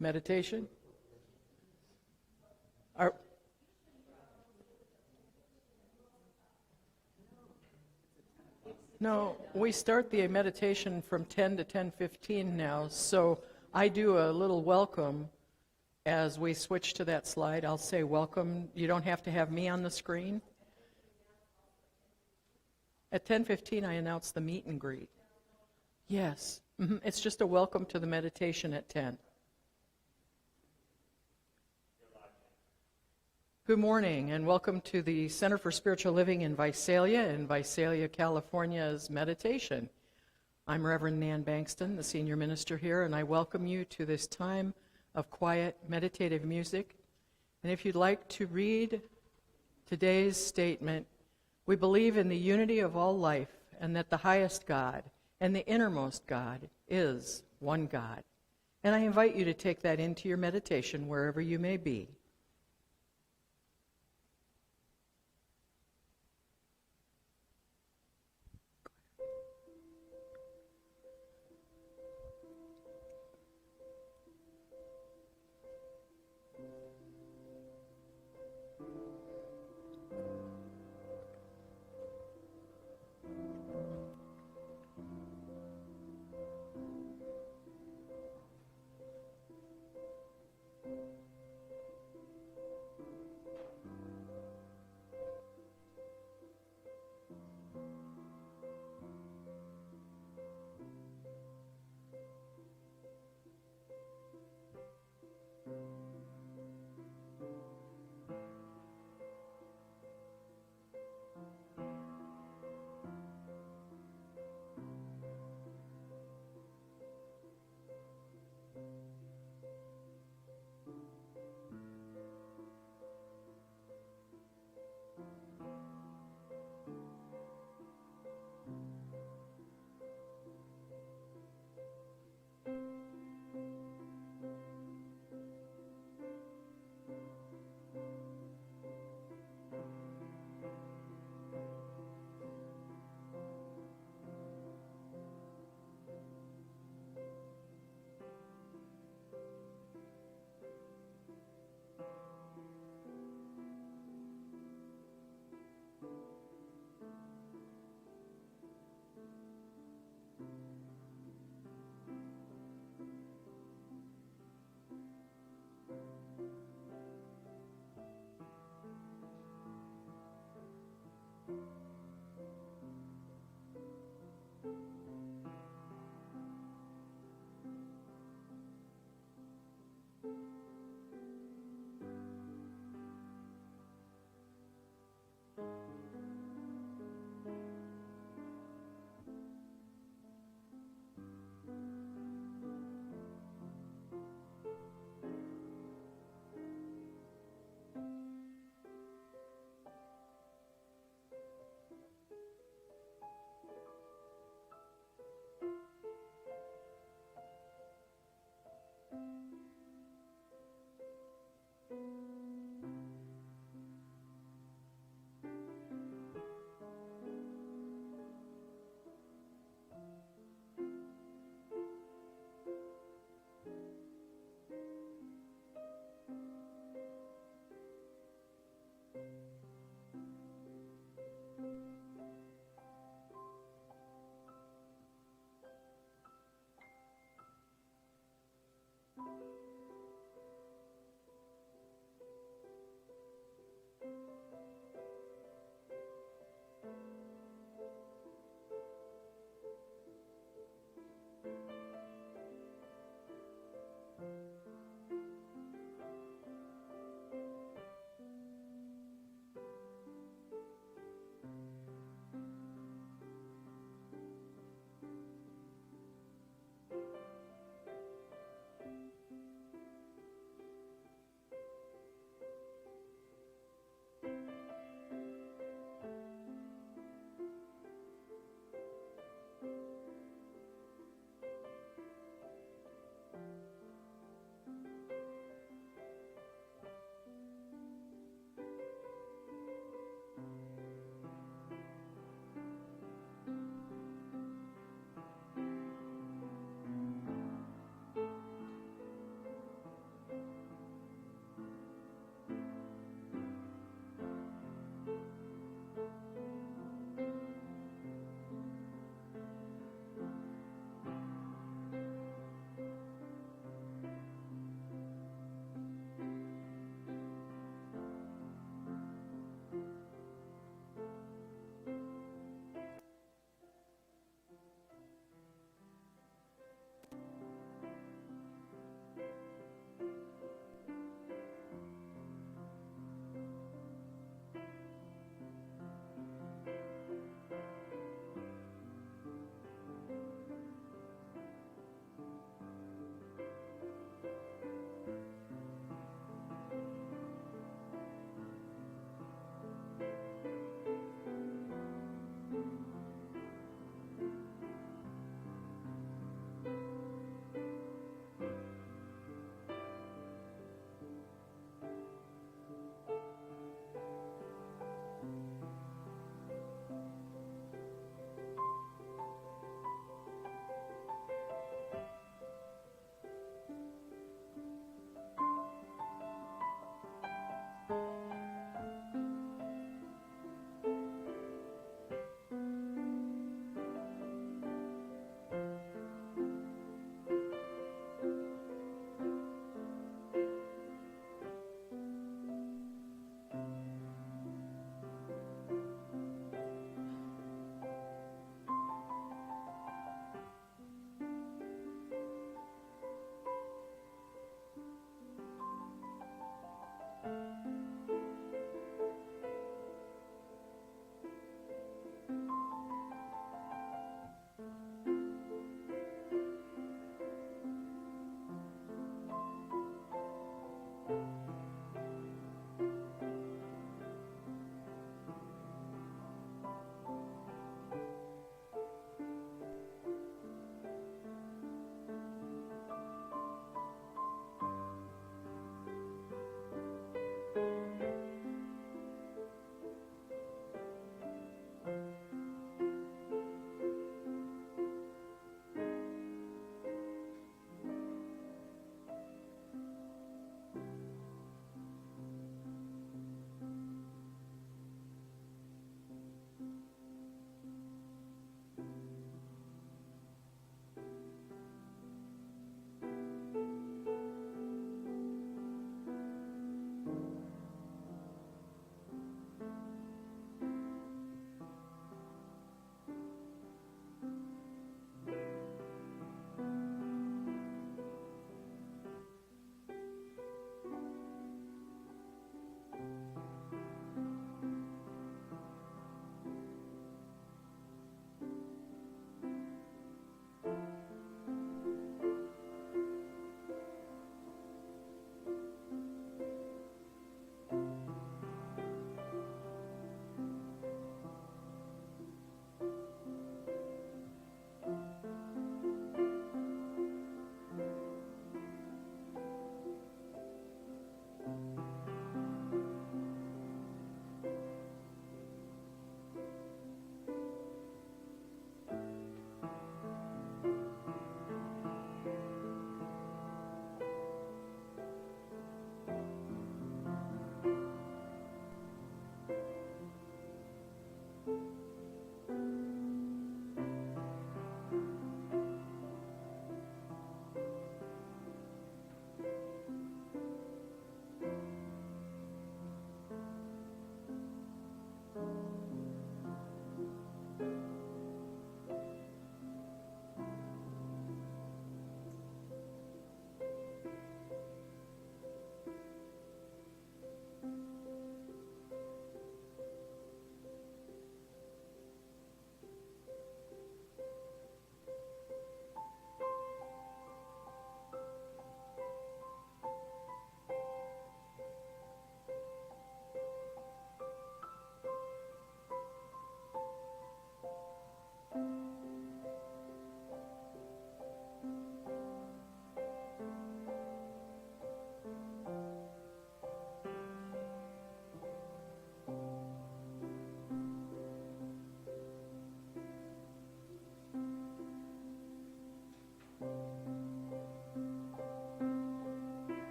meditation? Are, no, we start the meditation from 10 to 10:15 now, so I do a little welcome as we switch to that slide. I'll say welcome. You don't have to have me on the screen. At 10:15, I announce the meet and greet. Yes, it's just a welcome to the meditation at 10. Good morning, and welcome to the Center for Spiritual Living in Visalia, California's meditation. I'm Reverend Nan Bankston, the senior minister here, and I welcome you to this time of quiet, meditative music. And if you'd like to read today's statement, we believe in the unity of all life, and that the highest God and the innermost God is one God. And I invite you to take that into your meditation wherever you may be.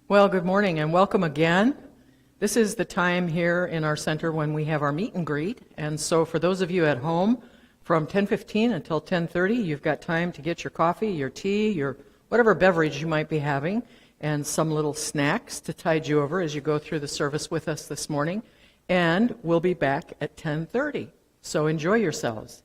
Well, good morning and welcome again. This is the time here in our center when we have our meet and greet. And so for those of you at home, from 10:15 until 10:30, you've got time to get your coffee, your tea, your whatever beverage you might be having, and some little snacks to tide you over as you go through the service with us this morning. And we'll be back at 10:30. So enjoy yourselves.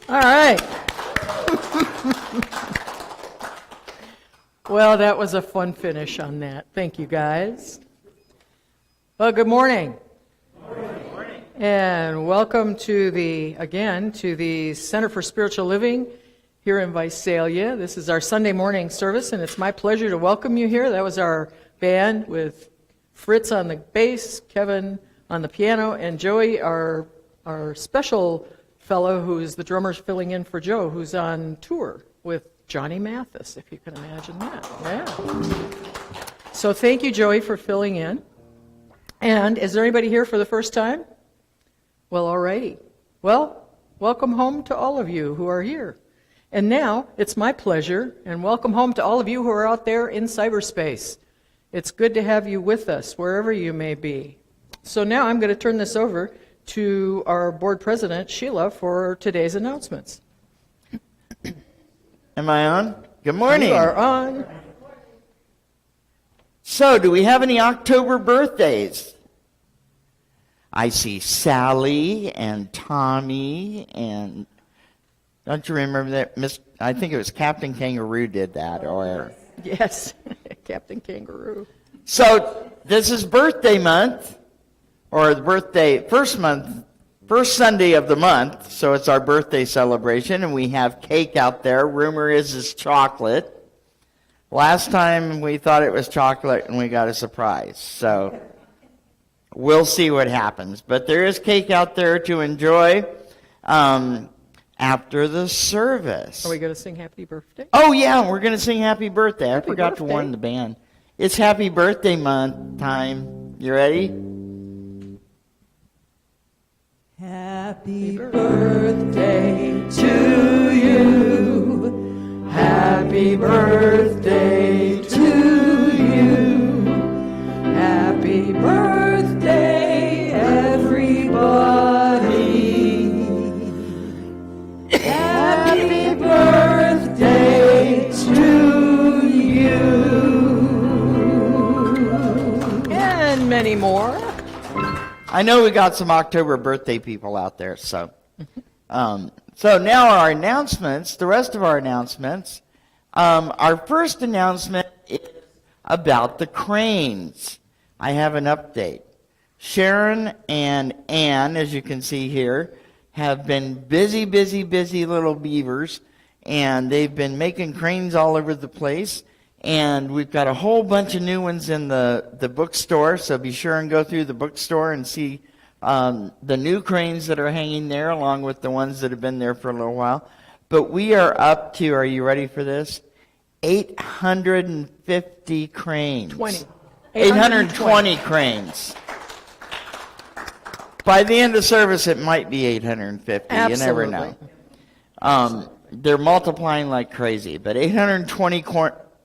All right. Well, that was a fun finish on that. Thank you, guys. Well, good morning. Good morning. And welcome to the Center for Spiritual Living here in Visalia. This is our Sunday morning service, and it's my pleasure to welcome you here. That was our band with Fritz on the bass, Kevin on the piano, and Joey, our special fellow who is the drummer filling in for Joe, who's on tour with Johnny Mathis, if you can imagine that. Yeah. So thank you, Joey, for filling in. And is there anybody here for the first time? Well, all righty. Well, welcome home to all of you who are here. And now it's my pleasure, and welcome home to all of you who are out there in cyberspace. It's good to have you with us, wherever you may be. So now I'm going to turn this over to our board president, Sheila, for today's announcements. Am I on? Good morning. You are on. So, do we have any October birthdays? I see Sally and Tommy and don't you remember that? I think it was Captain Kangaroo did that, or yes, Captain Kangaroo. So this is birthday month, or the first Sunday of the month. So it's our birthday celebration, and we have cake out there. Rumor is it's chocolate. Last time we thought it was chocolate, and we got a surprise. So we'll see what happens. But there is cake out there to enjoy after the service. Are we going to sing happy birthday? Oh, yeah, we're going to sing happy birthday. I forgot birthday. to warn the band. It's happy birthday month time. You ready? Happy birthday to you. Happy birthday to you. Happy birthday, everybody. Happy birthday to you. And many more. I know we got some October birthday people out there, so. So now our announcements, the rest of our announcements. Our first announcement is about the cranes. I have an update. Sharon and Ann, as you can see here, have been busy little beavers, and they've been making cranes all over the place. And we've got a whole bunch of new ones in the bookstore, so be sure and go through the bookstore and see the new cranes that are hanging there, along with the ones that have been there for a little while. But we are up to, are you ready for this? 850 cranes. 20. 820 cranes. By the end of service, it might be 850. You never know. They're multiplying like crazy, but 820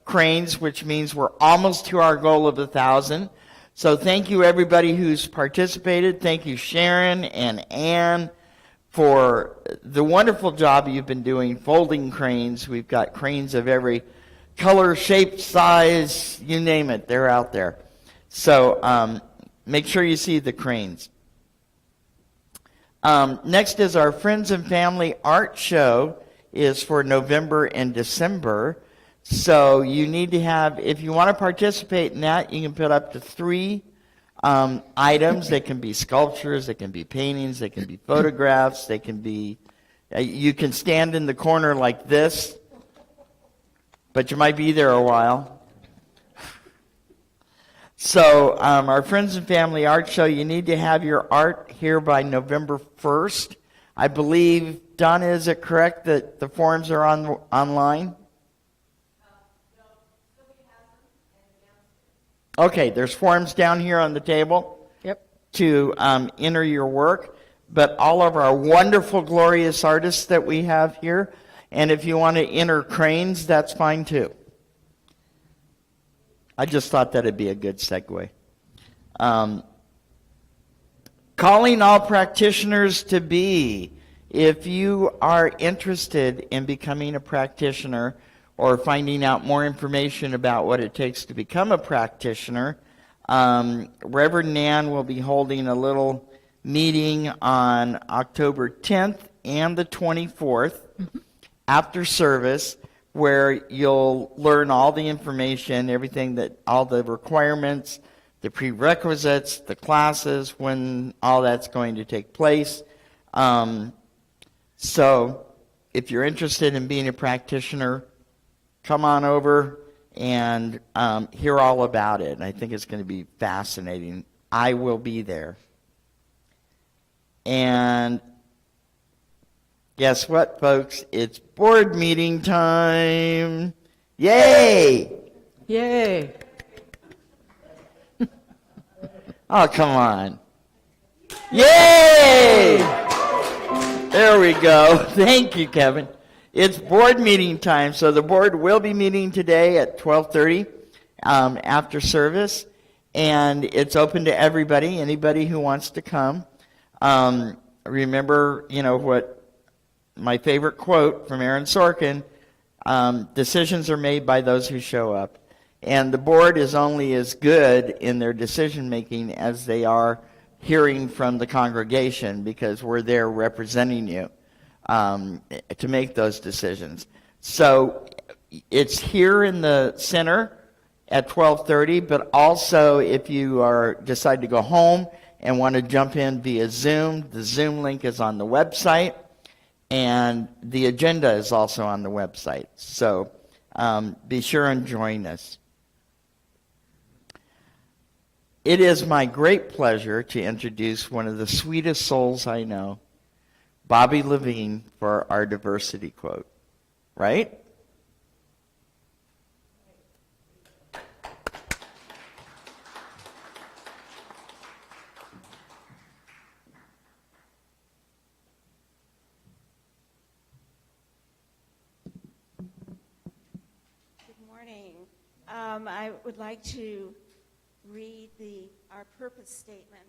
cranes, which means we're almost to our goal of 1,000. So thank you, everybody who's participated. Thank you, Sharon and Ann, for the wonderful job you've been doing folding cranes. We've got cranes of every color, shape, size, you name it. They're out there. So make sure you see the cranes. Next is our Friends and Family Art Show is for November and December. So you need to have, if you want to participate in that, you can put up to 3 items. They can be sculptures, they can be paintings, they can be photographs, they can be, you can stand in the corner like this, but you might be there a while. So our Friends and Family Art Show, you need to have your art here by November 1st. I believe, Donna, is it correct that the forms are online? Okay, there's forms down here on the table. Yep. To enter your work. But all of our wonderful, glorious artists that we have here, and if you want to enter cranes, that's fine too. I just thought that'd be a good segue. Calling all practitioners to be. If you are interested in becoming a practitioner or finding out more information about what it takes to become a practitioner, Reverend Nan will be holding a little meeting on October 10th and the 24th after service, where you'll learn all the information, everything that, all the requirements, the prerequisites, the classes, when all that's going to take place. So if you're interested in being a practitioner, come on over and hear all about it. And I think it's going to be fascinating. I will be there. And guess what, folks? It's board meeting time. Yay! Yay! Oh, come on. Yay! There we go. Thank you, Kevin. It's board meeting time, so the board will be meeting today at 12:30 after service, and it's open to everybody, anybody who wants to come. Remember, you know, what my favorite quote from Aaron Sorkin, decisions are made by those who show up. And the board is only as good in their decision making as they are hearing from the congregation, because we're there representing you to make those decisions. So it's here in the center at 12:30, but also if you decide to go home and want to jump in via Zoom, the Zoom link is on the website, and the agenda is also on the website. So be sure and join us. It is my great pleasure to introduce one of the sweetest souls I know, Bobby Levine, for our diversity quote. Right? Good morning. I would like to read our purpose statement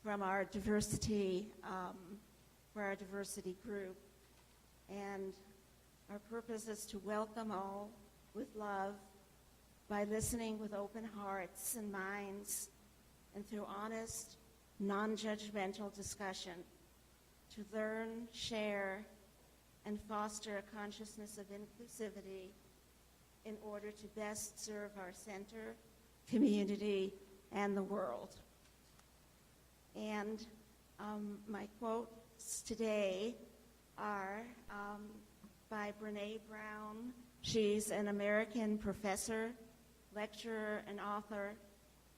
from our diversity group. And our purpose is to welcome all with love by listening with open hearts and minds, and through honest, non-judgmental discussion, to learn, share, and foster a consciousness of inclusivity in order to best serve our center, community, and the world. And my quotes today are by Brene Brown. She's an American professor, lecturer, and author,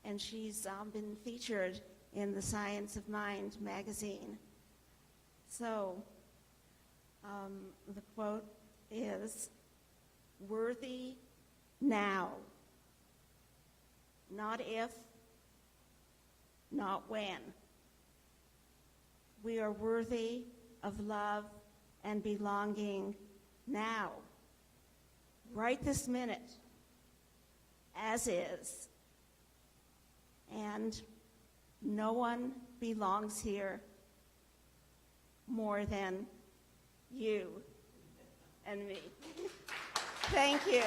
and she's been featured in the Science of Mind magazine. So the quote is, "Worthy now, not if, not when. we are worthy of love and belonging now, right this minute, as is. And no one belongs here more than you and me. Thank you.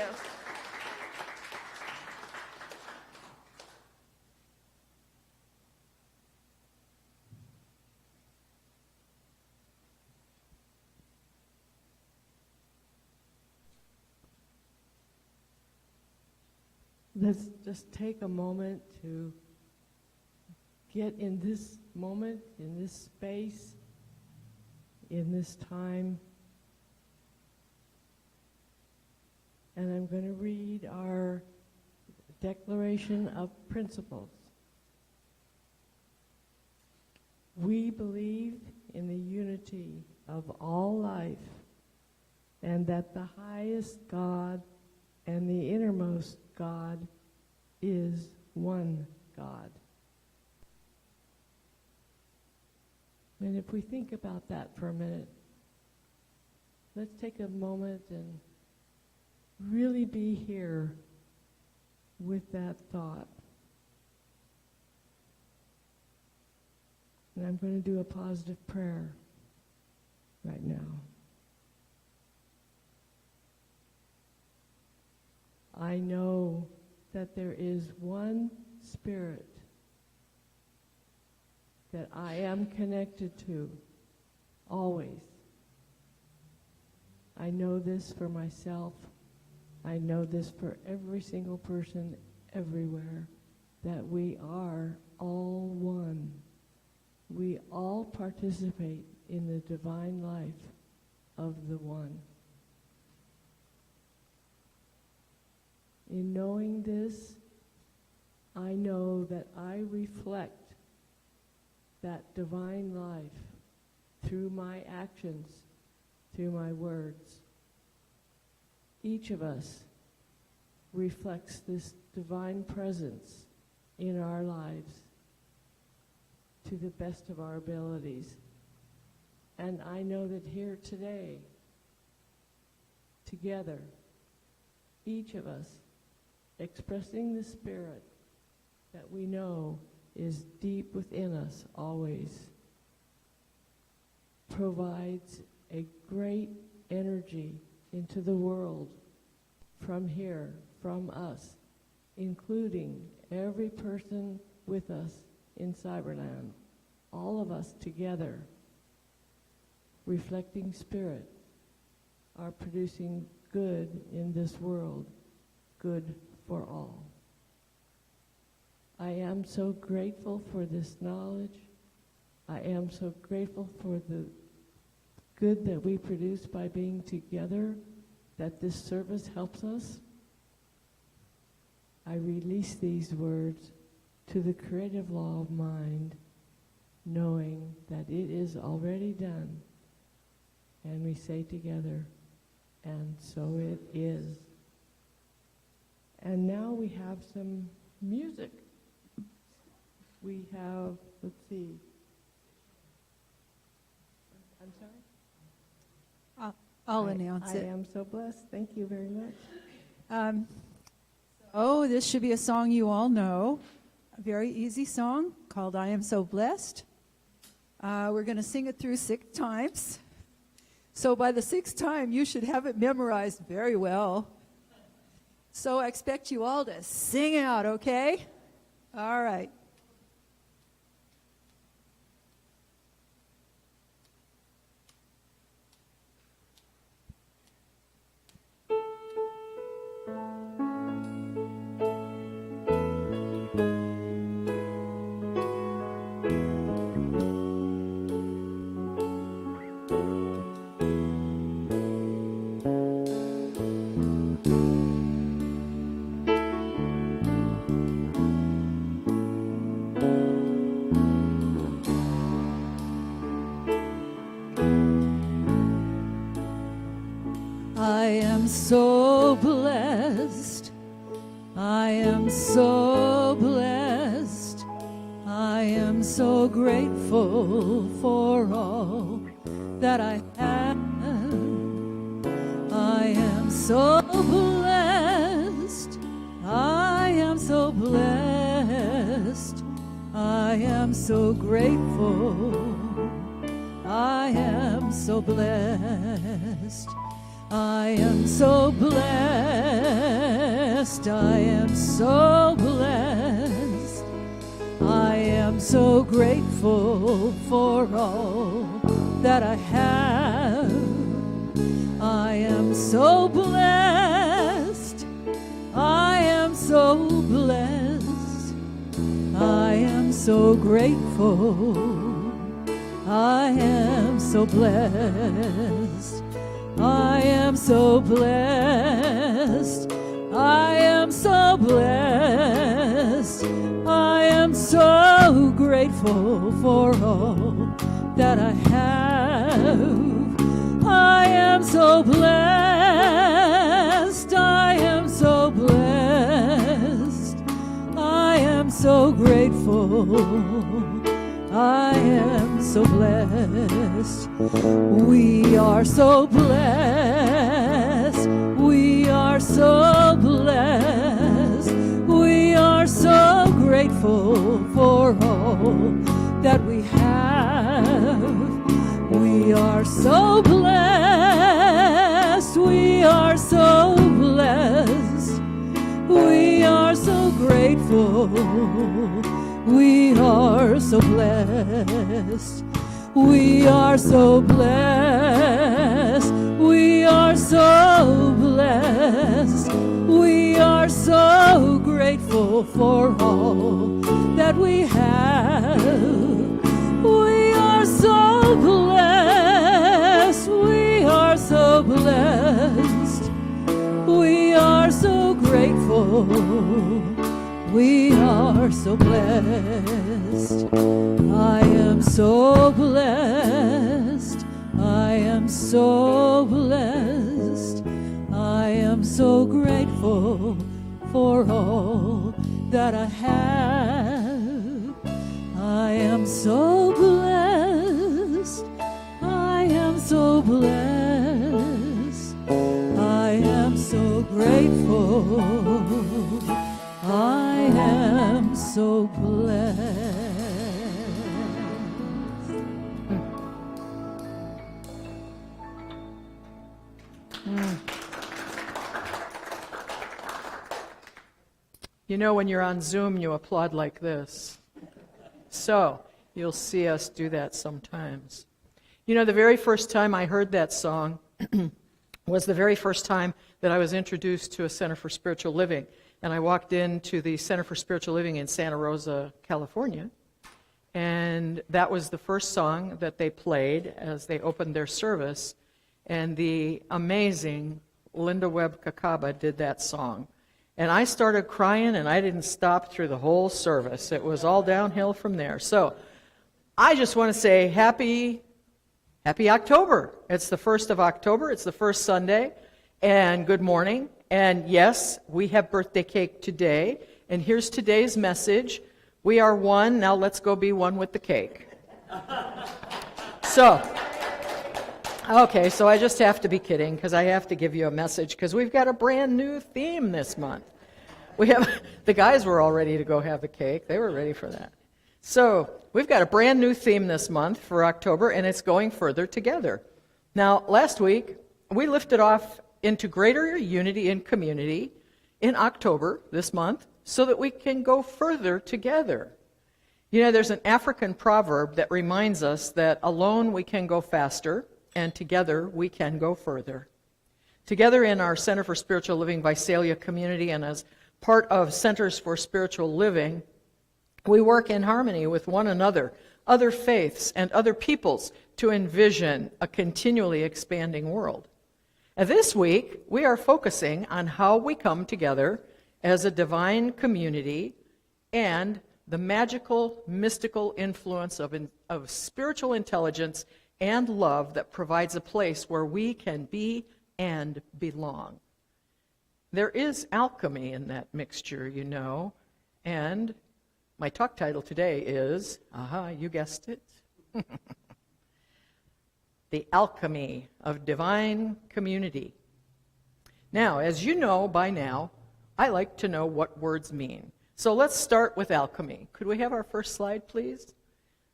Let's just take a moment to get in this moment, in this space, in this time. And I'm going to read our Declaration of Principles. We believe in the unity of all life, and that the highest God and the innermost God is one God. And if we think about that for a minute, let's take a moment and really be here with that thought. And I'm going to do a positive prayer right now. I know that there is one Spirit that I am connected to always. I know this for myself. I know this for every single person everywhere, that we are all one. We all participate in the divine life of the one. In knowing this, I know that I reflect that divine life through my actions, through my words. Each of us reflects this divine presence in our lives to the best of our abilities. And I know that here today, together, each of us expressing the Spirit that we know is deep within us always, provides a great energy into the world from here, from us, including every person with us in Cyberland, all of us together, reflecting Spirit, are producing good in this world, good for all. I am so grateful for this knowledge. I am so grateful for the good that we produce by being together, that this service helps us. I release these words to the creative law of mind, knowing that it is already done. And we say together, and so it is. And now we have some music. We have, let's see. I'm sorry? I'll announce it. I am so blessed. Thank you very much. This should be a song you all know. A very easy song called I Am So Blessed. We're going to sing it through 6 times. So by the 6th time, you should have it memorized very well. So I expect you all to sing out, okay? All right. I am so blessed. I am so blessed. I I am so grateful for all that I have. I am so blessed. I am so blessed. I am so grateful. I am so blessed. I am so blessed. I am so blessed. I am so grateful for all that I have. I am so blessed. I am so blessed. I am so grateful. I am so blessed. I am so blessed. I am so blessed. I am so grateful for all that I have. I am so blessed. I am so blessed. I am so grateful. I am so blessed. We are so blessed. We are so blessed. We are so grateful for all that we have. We are so blessed. We are so blessed. We are so grateful. We are so blessed. We are so blessed. We are so blessed. We are so grateful for all that we have. We are so blessed. We are so blessed. We are so grateful. We are so blessed. I am so blessed. I am so blessed. I am so grateful for all that I have. I am so blessed. I am so blessed. I am so grateful. I am so blessed. You know, when you're on Zoom, you applaud like this. So, you'll see us do that sometimes. You know, the very first time I heard that song was the very first time that I was introduced to a Center for Spiritual Living. And I walked into the Center for Spiritual Living in Santa Rosa, California. And that was the first song that they played as they opened their service. And the amazing Linda Webb Kakaba did that song. And I started crying, and I didn't stop through the whole service. It was all downhill from there. So I just want to say happy October. It's the 1st of October. It's the first Sunday. And good morning. And yes, we have birthday cake today. And here's today's message. We are one. Now let's go be one with the cake. So I just have to be kidding because I have to give you a message because we've got a brand new theme this month. The guys were all ready to go have the cake. They were ready for that. So we've got a brand new theme this month for October, and it's going further together. Now, last week, we lifted off into greater unity in community in October this month so that we can go further together. You know, there's an African proverb that reminds us that alone we can go faster, and together we can go further. Together in our Center for Spiritual Living Visalia community and as part of Centers for Spiritual Living, we work in harmony with one another, other faiths, and other peoples to envision a continually expanding world. And this week, we are focusing on how we come together as a divine community and the magical, mystical influence of spiritual intelligence and love that provides a place where we can be and belong. There is alchemy in that mixture, you know, and My talk title today is, you guessed it, The Alchemy of Divine Community. Now, as you know by now, I like to know what words mean. So let's start with alchemy. Could we have our first slide, please?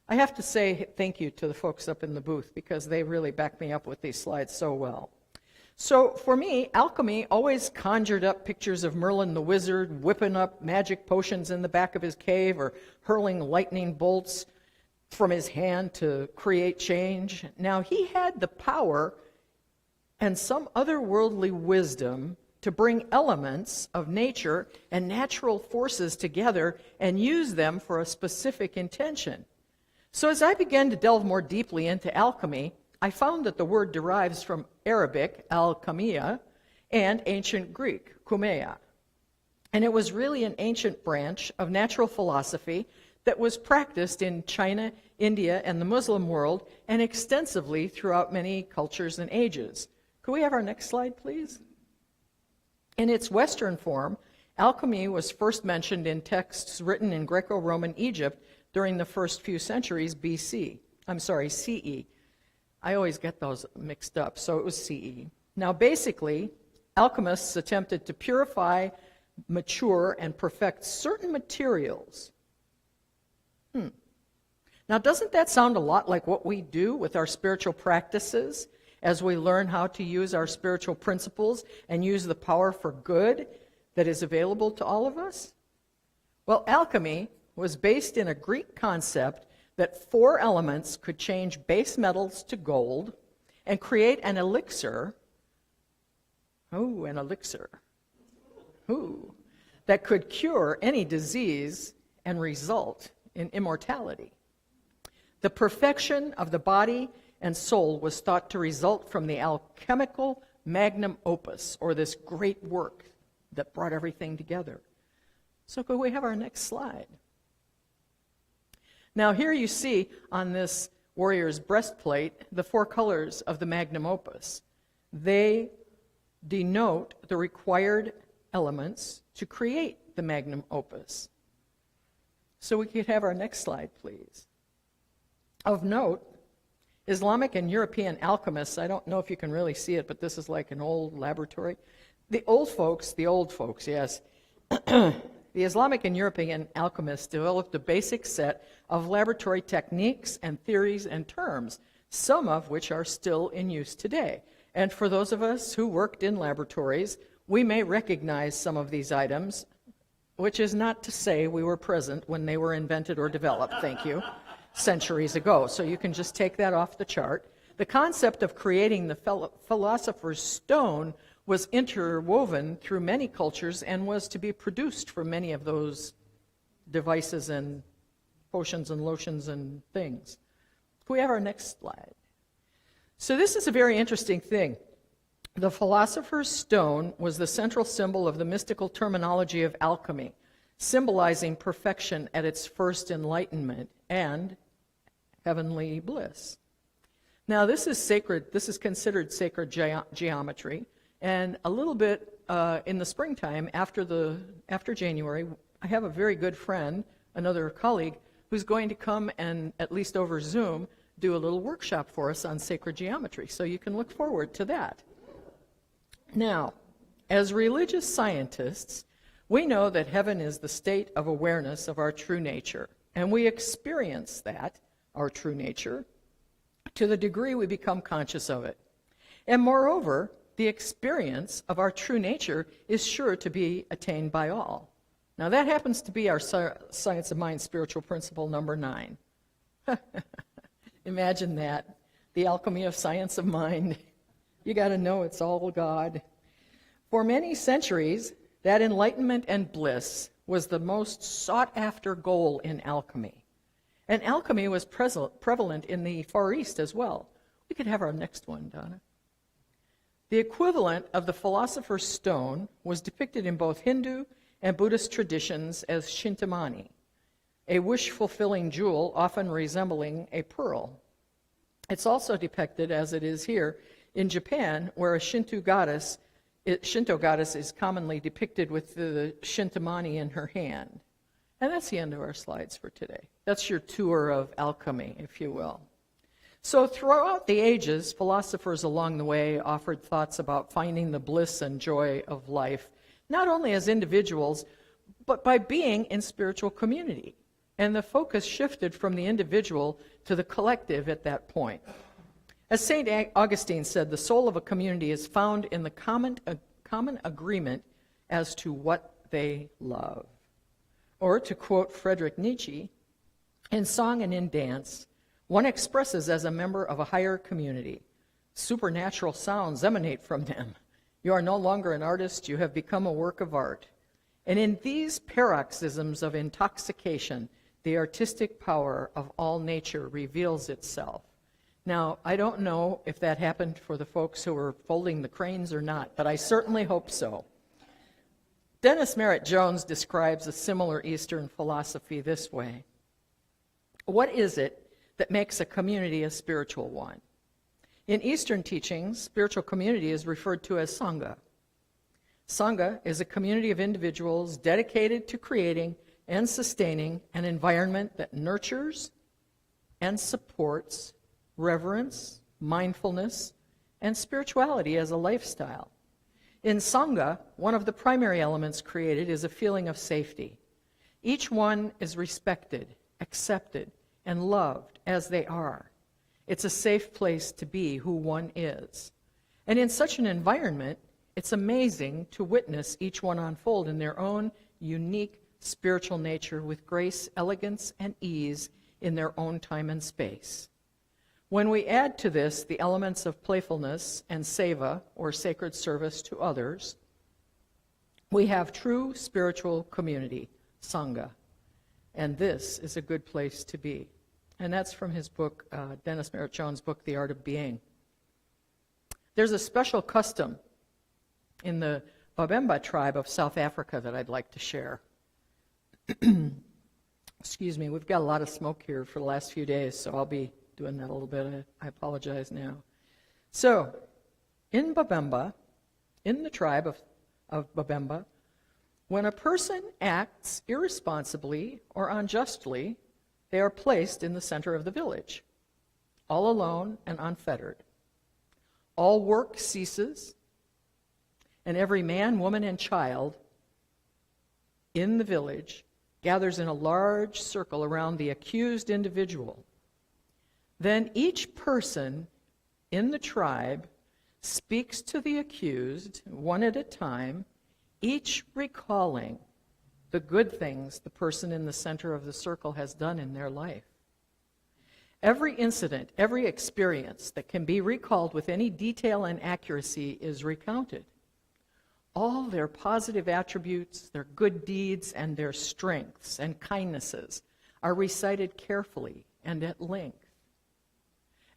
I have to say thank you to the folks up in the booth because they really back me up with these slides so well. So for me, alchemy always conjured up pictures of Merlin the wizard whipping up magic potions in the back of his cave or hurling lightning bolts from his hand to create change. Now, he had the power and some otherworldly wisdom to bring elements of nature and natural forces together and use them for a specific intention. So as I began to delve more deeply into alchemy, I found that the word derives from Arabic, alchemia, and ancient Greek, kumeia. And it was really an ancient branch of natural philosophy that was practiced in China, India, and the Muslim world, and extensively throughout many cultures and ages. Could we have our next slide, please? In its Western form, alchemy was first mentioned in texts written in Greco-Roman Egypt during the first few centuries CE. I always get those mixed up, so it was CE. Now, basically, alchemists attempted to purify, mature, and perfect certain materials. Now, doesn't that sound a lot like what we do with our spiritual practices as we learn how to use our spiritual principles and use the power for good that is available to all of us? Well, alchemy was based in a Greek concept that 4 elements could change base metals to gold and create an elixir. An elixir. That could cure any disease and result in immortality. The perfection of the body and soul was thought to result from the alchemical magnum opus, or this great work that brought everything together. So could we have our next slide? Now here you see on this warrior's breastplate the 4 colors of the magnum opus. They denote the required elements to create the magnum opus. So we could have our next slide, please. Of note, Islamic and European alchemists, I don't know if you can really see it, but this is like an old laboratory. The old folks, yes. The Islamic and European alchemists developed a basic set of laboratory techniques and theories and terms, some of which are still in use today. And for those of us who worked in laboratories, we may recognize some of these items, which is not to say we were present when they were invented or developed, thank you, centuries ago. So you can just take that off the chart. The concept of creating the philosopher's stone was interwoven through many cultures and was to be produced from many of those devices and potions and lotions and things. Can we have our next slide? So this is a very interesting thing. The philosopher's stone was the central symbol of the mystical terminology of alchemy, symbolizing perfection at its first enlightenment and heavenly bliss. Now this is sacred, this is considered sacred geometry. And a little bit in the springtime, after January, I have a very good friend, another colleague, who's going to come and, at least over Zoom, do a little workshop for us on sacred geometry. So you can look forward to that. Now, as religious scientists, we know that heaven is the state of awareness of our true nature. And we experience that, our true nature, to the degree we become conscious of it. And moreover, the experience of our true nature is sure to be attained by all. Now that happens to be our Science of Mind spiritual principle number 9. Imagine that, the alchemy of science of mind. You got to know it's all God. For many centuries, that enlightenment and bliss was the most sought-after goal in alchemy. And alchemy was prevalent in the Far East as well. We could have our next one, Donna. The equivalent of the philosopher's stone was depicted in both Hindu and Buddhist traditions as Shintamani, a wish-fulfilling jewel often resembling a pearl. It's also depicted, as it is here, in Japan, where a Shinto goddess is commonly depicted with the Shintamani in her hand. And that's the end of our slides for today. That's your tour of alchemy, if you will. So throughout the ages, philosophers along the way offered thoughts about finding the bliss and joy of life, not only as individuals, but by being in spiritual community. And the focus shifted from the individual to the collective at that point. As St. Augustine said, the soul of a community is found in the common agreement as to what they love. Or to quote Friedrich Nietzsche, in song and in dance, one expresses as a member of a higher community. Supernatural sounds emanate from them. You are no longer an artist, you have become a work of art. And in these paroxysms of intoxication, the artistic power of all nature reveals itself. Now, I don't know if that happened for the folks who were folding the cranes or not, but I certainly hope so. Dennis Merritt Jones describes a similar Eastern philosophy this way. What is it that makes a community a spiritual one? In Eastern teachings, spiritual community is referred to as Sangha. Sangha is a community of individuals dedicated to creating and sustaining an environment that nurtures and supports reverence, mindfulness, and spirituality as a lifestyle. In Sangha, one of the primary elements created is a feeling of safety. Each one is respected, accepted, and loved as they are. It's a safe place to be who one is. And in such an environment, it's amazing to witness each one unfold in their own unique spiritual nature with grace, elegance, and ease in their own time and space. When we add to this the elements of playfulness and seva, or sacred service to others, we have true spiritual community, Sangha. And this is a good place to be. And that's from his book, Dennis Merritt Jones' book, The Art of Being. There's a special custom in the Babemba tribe of South Africa that I'd like to share. Excuse me, we've got a lot of smoke here for the last few days, so I'll be doing that a little bit. I apologize now. So, in Babemba, in the tribe of Babemba, when a person acts irresponsibly or unjustly, they are placed in the center of the village, all alone and unfettered. All work ceases, and every man, woman, and child in the village gathers in a large circle around the accused individual. Then each person in the tribe speaks to the accused, one at a time, each recalling the good things the person in the center of the circle has done in their life. Every incident, every experience that can be recalled with any detail and accuracy is recounted. All their positive attributes, their good deeds, and their strengths and kindnesses are recited carefully and at length.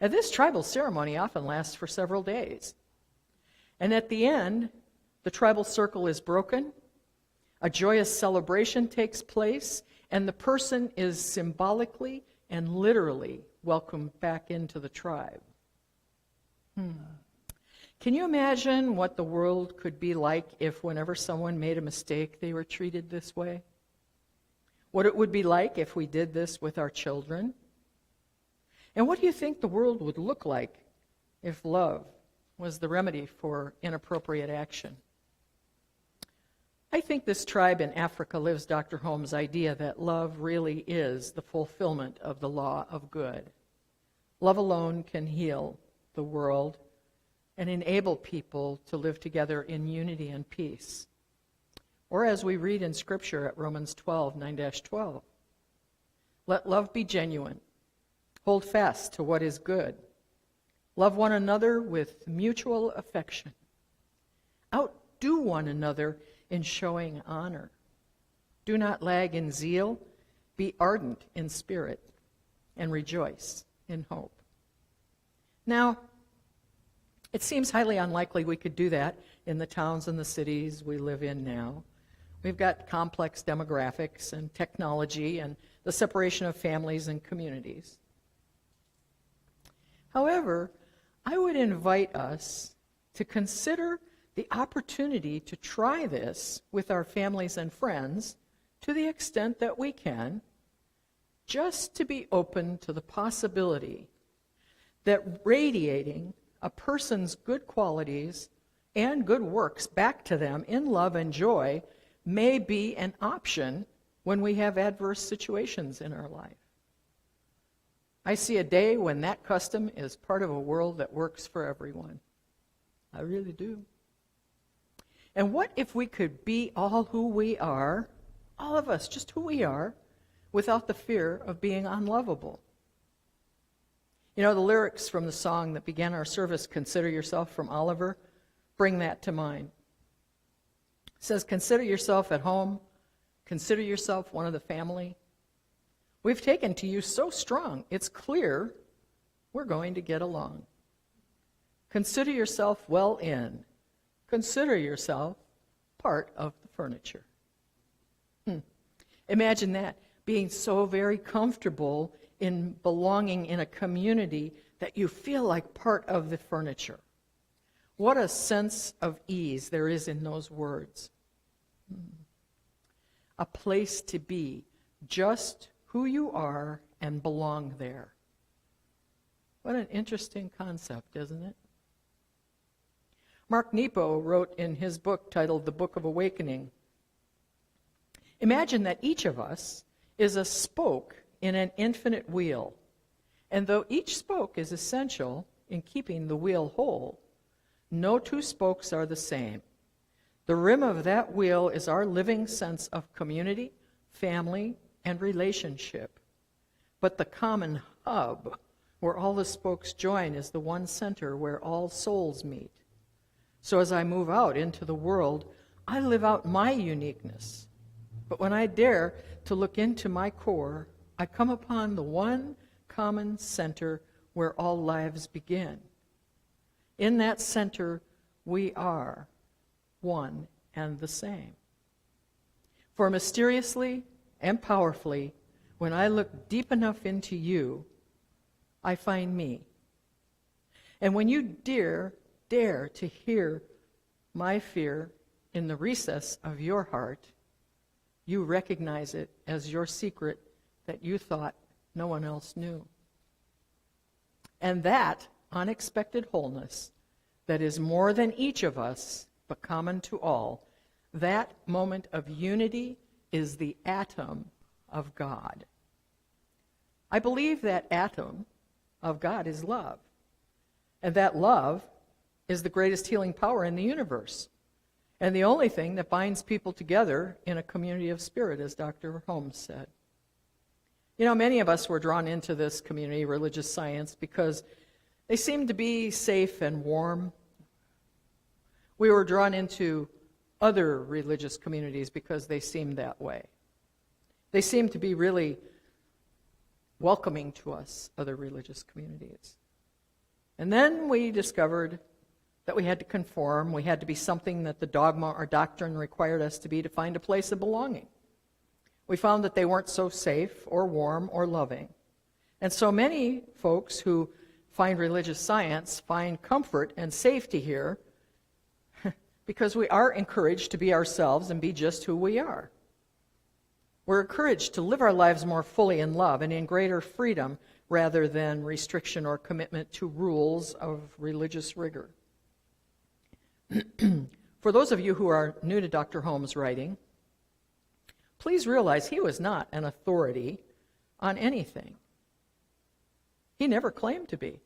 And this tribal ceremony often lasts for several days. And at the end, the tribal circle is broken, a joyous celebration takes place, and the person is symbolically and literally welcomed back into the tribe. Can you imagine what the world could be like if whenever someone made a mistake, they were treated this way? What it would be like if we did this with our children? And what do you think the world would look like if love was the remedy for inappropriate action? I think this tribe in Africa lives Dr. Holmes' idea that love really is the fulfillment of the law of good. Love alone can heal the world and enable people to live together in unity and peace. Or as we read in Scripture at Romans 12, 9-12, let love be genuine. Hold fast to what is good. Love one another with mutual affection. Outdo one another in showing honor. Do not lag in zeal. Be ardent in spirit and rejoice in hope. Now, it seems highly unlikely we could do that in the towns and the cities we live in now. We've got complex demographics and technology and the separation of families and communities. However, I would invite us to consider the opportunity to try this with our families and friends to the extent that we can, just to be open to the possibility that radiating a person's good qualities and good works back to them in love and joy may be an option when we have adverse situations in our life. I see a day when that custom is part of a world that works for everyone. I really do. And what if we could be all who we are, all of us, just who we are, without the fear of being unlovable? You know, the lyrics from the song that began our service, Consider Yourself, from Oliver, bring that to mind. It says, consider yourself at home. Consider yourself one of the family. We've taken to you so strong, it's clear we're going to get along. Consider yourself well in. Consider yourself part of the furniture. Imagine that, being so very comfortable in belonging in a community that you feel like part of the furniture. What a sense of ease there is in those words. A place to be just who you are and belong there. What an interesting concept, isn't it? Mark Nepo wrote in his book titled The Book of Awakening, imagine that each of us is a spoke in an infinite wheel, and though each spoke is essential in keeping the wheel whole, no two spokes are the same. The rim of that wheel is our living sense of community, family, and relationship. But the common hub, where all the spokes join, is the one center where all souls meet. So as I move out into the world, I live out my uniqueness. But when I dare to look into my core, I come upon the one common center where all lives begin. In that center, we are one and the same. For mysteriously and powerfully, when I look deep enough into you, I find me. And when you dare to hear my fear in the recess of your heart, you recognize it as your secret that you thought no one else knew. And that unexpected wholeness that is more than each of us, but common to all, that moment of unity is the atom of God. I believe that atom of God is love, and that love is the greatest healing power in the universe, and the only thing that binds people together in a community of spirit, as Dr. Holmes said. You know, many of us were drawn into this community, religious science, because they seemed to be safe and warm. We were drawn into other religious communities because they seemed that way. They seemed to be really welcoming to us, other religious communities. And then we discovered that we had to conform. We had to be something that the dogma or doctrine required us to be to find a place of belonging. We found that they weren't so safe or warm or loving. And so many folks who find religious science find comfort and safety here because we are encouraged to be ourselves and be just who we are. We're encouraged to live our lives more fully in love and in greater freedom rather than restriction or commitment to rules of religious rigor. For those of you who are new to Dr. Holmes' writing, please realize he was not an authority on anything. He never claimed to be.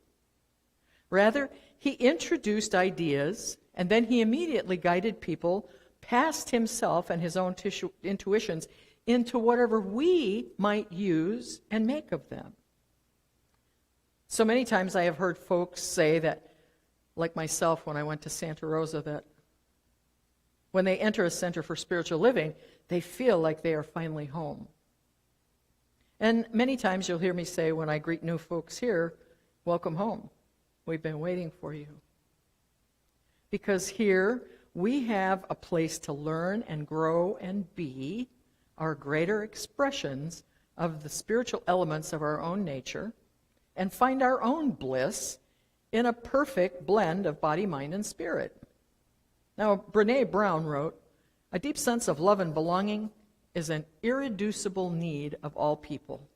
Rather, he introduced ideas, and then he immediately guided people past himself and his own intuitions into whatever we might use and make of them. So many times I have heard folks say that, like myself when I went to Santa Rosa, that when they enter a center for spiritual living, they feel like they are finally home. And many times you'll hear me say when I greet new folks here, welcome home. We've been waiting for you. Because here we have a place to learn and grow and be our greater expressions of the spiritual elements of our own nature and find our own bliss in a perfect blend of body, mind, and spirit. Now, Brené Brown wrote, "A deep sense of love and belonging is an irreducible need of all people.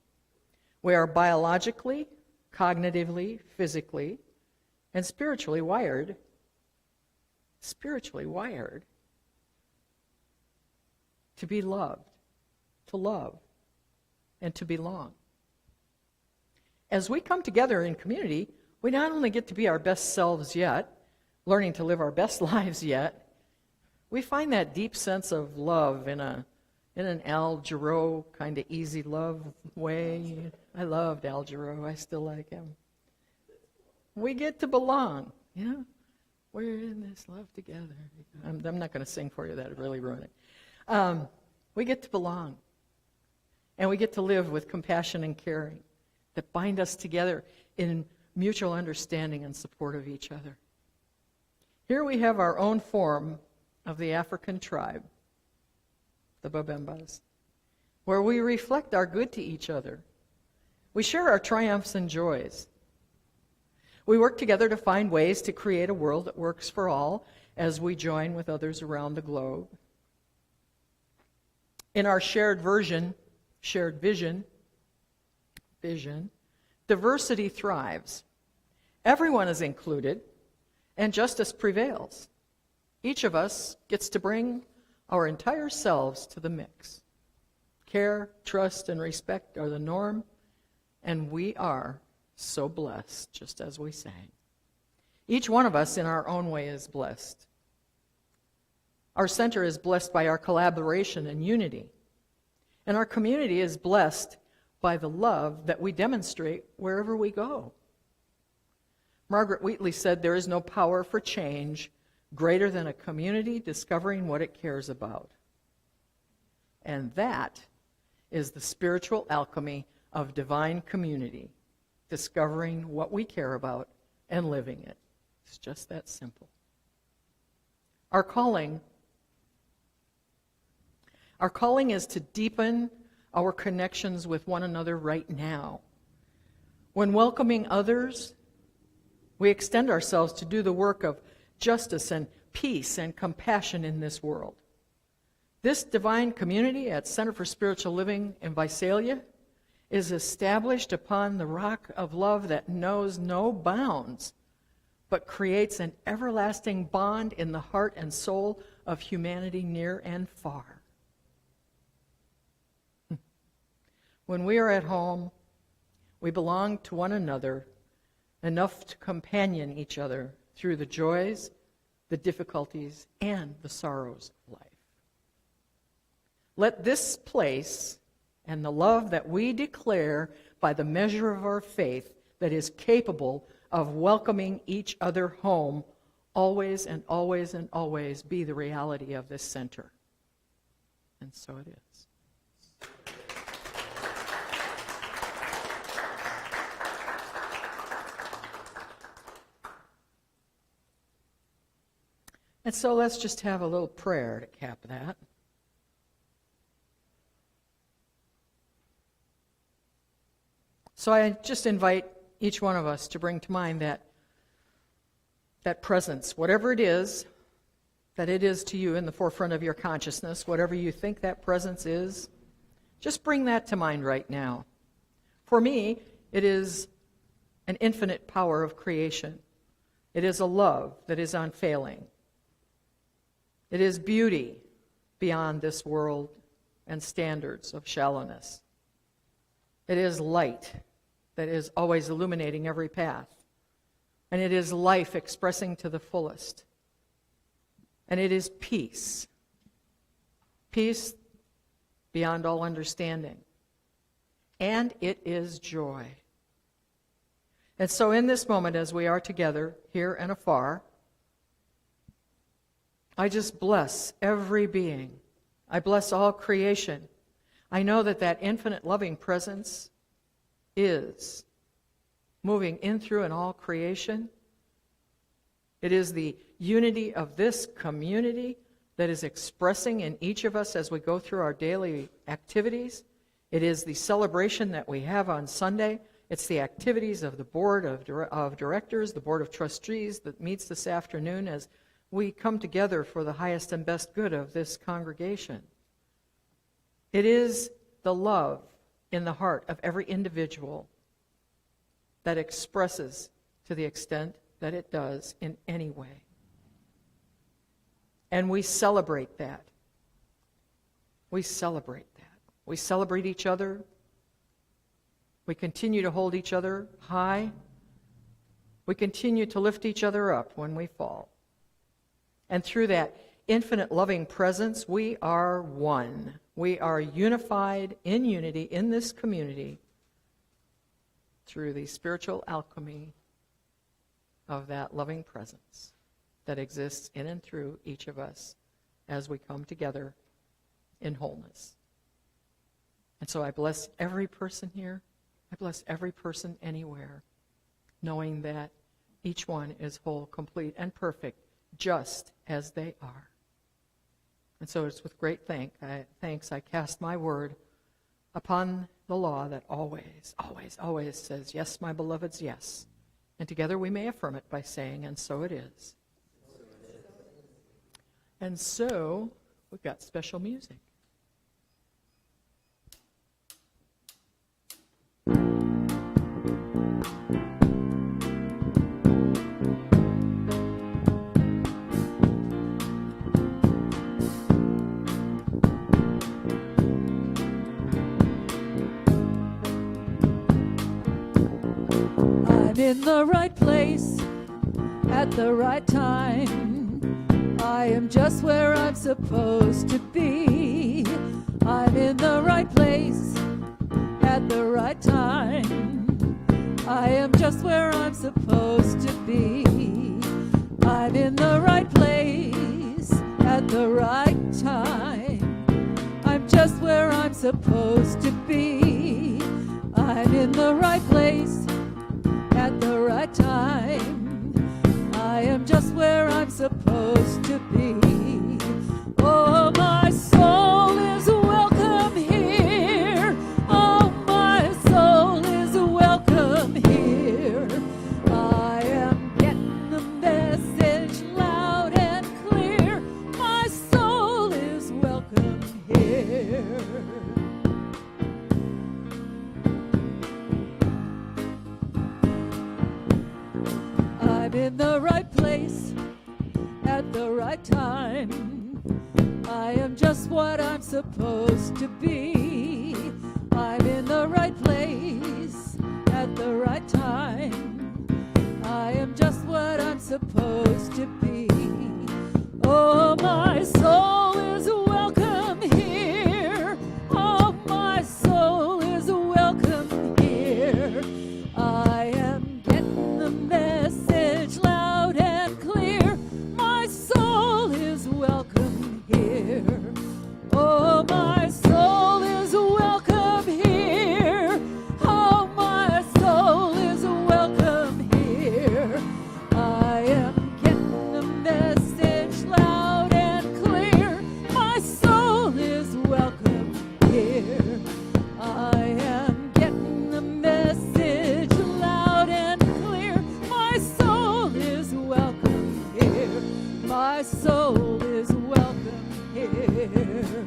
We are biologically, cognitively, physically, and spiritually wired to be loved, to love, and to belong. As we come together in community, we not only get to be our best selves yet, learning to live our best lives yet, we find that deep sense of love in an Al Jarreau kind of easy love way. I loved Al Jarreau. I still like him. We get to belong. We're in this love together. I'm not going to sing for you. That would really ruin it. We get to belong. And we get to live with compassion and caring that bind us together in mutual understanding and support of each other. Here we have our own form of the African tribe, the Babembas, where we reflect our good to each other. We share our triumphs and joys. We work together to find ways to create a world that works for all as we join with others around the globe. In our shared vision, diversity thrives. Everyone is included, and justice prevails. Each of us gets to bring our entire selves to the mix. Care, trust, and respect are the norm, and we are so blessed, just as we sang. Each one of us in our own way is blessed. Our center is blessed by our collaboration and unity, and our community is blessed by the love that we demonstrate wherever we go. Margaret Wheatley said, "There is no power for change greater than a community discovering what it cares about." And that is the spiritual alchemy of divine community, discovering what we care about and living it. It's just that simple. Our calling is to deepen our connections with one another right now. When welcoming others, we extend ourselves to do the work of justice and peace and compassion in this world. This divine community at Center for Spiritual Living in Visalia is established upon the rock of love that knows no bounds, but creates an everlasting bond in the heart and soul of humanity near and far. When we are at home, we belong to one another enough to companion each other through the joys, the difficulties, and the sorrows of life. Let this place and the love that we declare by the measure of our faith that is capable of welcoming each other home always and always and always be the reality of this center. And so it is. And so let's just have a little prayer to cap that. So I just invite each one of us to bring to mind that presence, whatever it is that it is to you in the forefront of your consciousness, whatever you think that presence is, just bring that to mind right now. For me, it is an infinite power of creation. It is a love that is unfailing. It is beauty beyond this world and standards of shallowness. It is light that is always illuminating every path. And it is life expressing to the fullest. And it is peace. Peace beyond all understanding. And it is joy. And so in this moment, as we are together, here and afar, I just bless every being. I bless all creation. I know that that infinite loving presence is moving in, through, and all creation. It is the unity of this community that is expressing in each of us as we go through our daily activities. It is the celebration that we have on Sunday. It's the activities of the board of directors, the board of trustees that meets this afternoon as we come together for the highest and best good of this congregation. It is the love in the heart of every individual that expresses to the extent that it does in any way. And we celebrate that. We celebrate that. We celebrate each other. We continue to hold each other high. We continue to lift each other up when we fall. And through that infinite loving presence, we are one. We are unified in unity in this community through the spiritual alchemy of that loving presence that exists in and through each of us as we come together in wholeness. And so I bless every person here. I bless every person anywhere, knowing that each one is whole, complete, and perfect, just as they are. And so it's with great thanks I cast my word upon the law that always, always, always says, yes, my beloveds, yes. And together we may affirm it by saying, and so it is. And so we've got special music. I'm in the right place at the right time. I am just where I'm supposed to be. I'm in the right place at the right time. I am just where I'm supposed to be. I'm in the right place at the right time. I'm just where I'm supposed to be. I'm in the right place at the right time. I am just where I'm supposed to be. Oh, my soul is welcome here. Oh, my soul is welcome here. I am getting the message loud and clear. My soul is welcome here. I'm in the right place at the right time. I am just what I'm supposed to be. I'm in the right place at the right time. I am just what I'm supposed to be. Oh, my soul is welcome here. Oh, my soul is welcome here. I am getting the message loud and clear. My soul is welcome here. Oh, my soul is welcome here. Oh, my soul is welcome here. I am getting the message loud and clear. My soul is welcome here. I am getting the message loud and clear. My soul is welcome here. My soul is welcome here.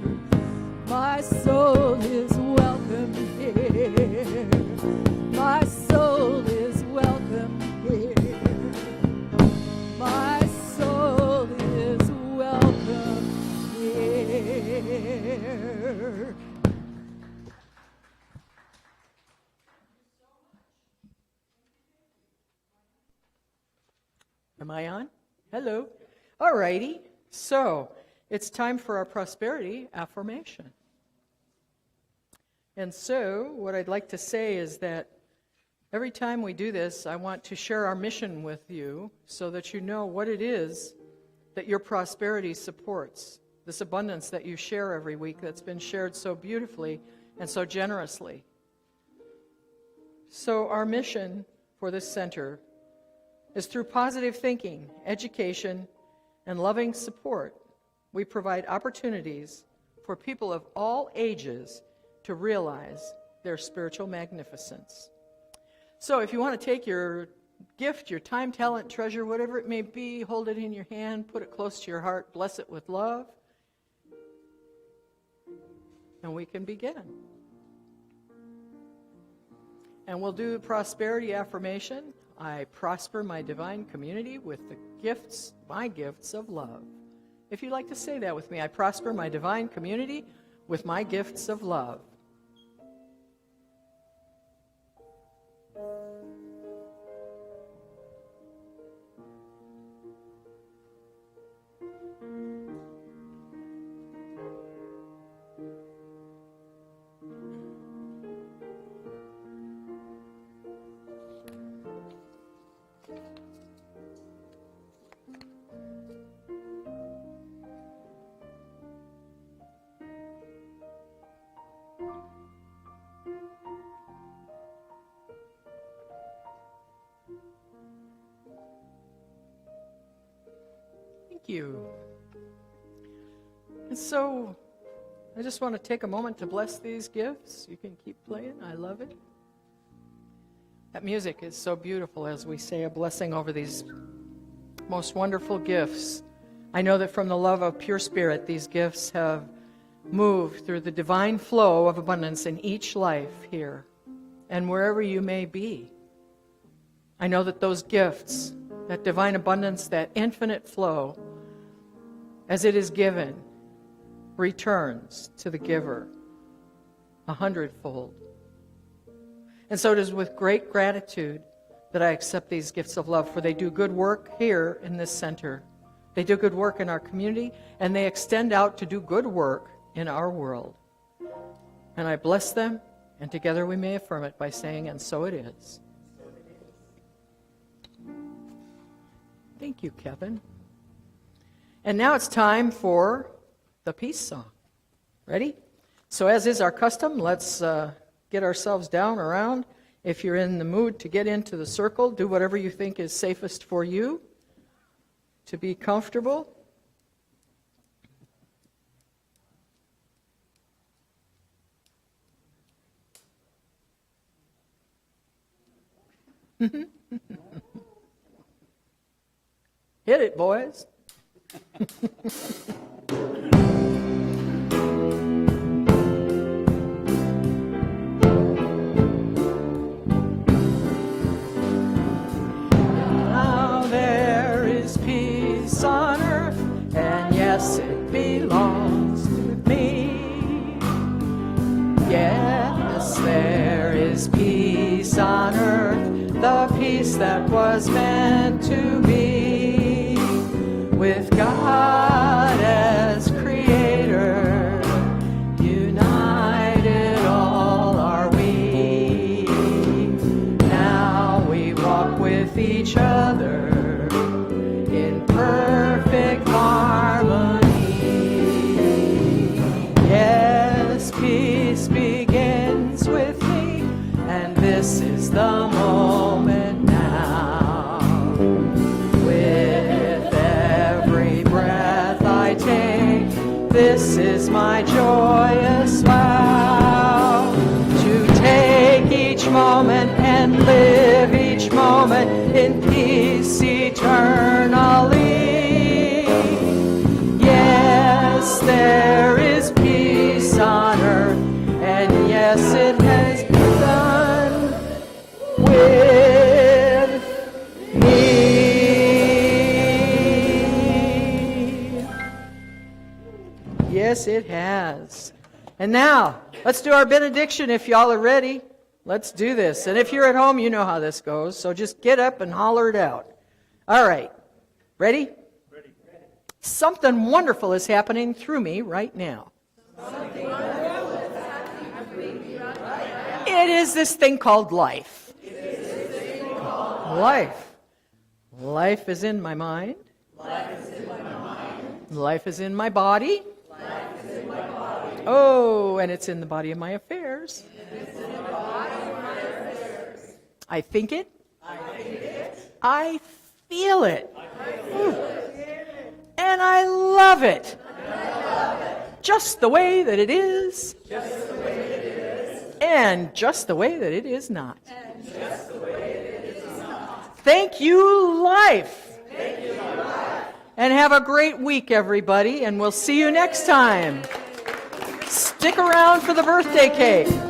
My soul is welcome here. My soul is welcome here. My soul is welcome here. Am I on? Hello. All righty. So it's time for our prosperity affirmation. And so what I'd like to say is that every time we do this, I want to share our mission with you so that you know what it is that your prosperity supports, this abundance that you share every week that's been shared so beautifully and so generously. So our mission for this center is through positive thinking, education, and loving support, we provide opportunities for people of all ages to realize their spiritual magnificence. So if you want to take your gift, your time, talent, treasure, whatever it may be, hold it in your hand, put it close to your heart, bless it with love. and we can begin. And we'll do prosperity affirmation. I prosper my divine community with the gifts, my gifts of love. If you'd like to say that with me, I prosper my divine community with my gifts of love. Thank you. And so, I just want to take a moment to bless these gifts. You can keep playing. I love it. That music is so beautiful as we say a blessing over these most wonderful gifts. I know that from the love of pure spirit, these gifts have moved through the divine flow of abundance in each life here and wherever you may be. I know that those gifts, that divine abundance, that infinite flow, as it is given, returns to the giver 100-fold. And so it is with great gratitude that I accept these gifts of love, for they do good work here in this center. They do good work in our community, and they extend out to do good work in our world. And I bless them, and together we may affirm it by saying, and so it is. Thank you, Kevin. And now it's time for the peace song. Ready? So as is our custom, let's get ourselves down around. If you're in the mood to get into the circle, do whatever you think is safest for you to be comfortable. Hit it, boys. Now there is peace on earth, and yes, it belongs to me. Yes, there is peace on earth, the peace that was meant to be. With God as creator, united all are we. Now we walk with each other in perfect harmony. Yes, peace begins with me, and this is the moment now. With every breath I take, this is my joyous vow, to take each moment and live each moment in peace eternally. Yes, there is peace on earth, and yes, it has begun with me. Yes, it has. And now, let's do our benediction if y'all are ready. Let's do this. And if you're at home, you know how this goes, so just get up and holler it out. All right. Ready? Ready. Something wonderful is happening through me right now. It is this thing called life. Life. Life is in my mind. Life is in my body. Oh, and it's in the body of my affairs. I think it. I feel it. And I love it. Just the way that it is. And just the way that it is not. Thank you, life. And have a great week, everybody, and we'll see you next time. Stick around for the birthday cake.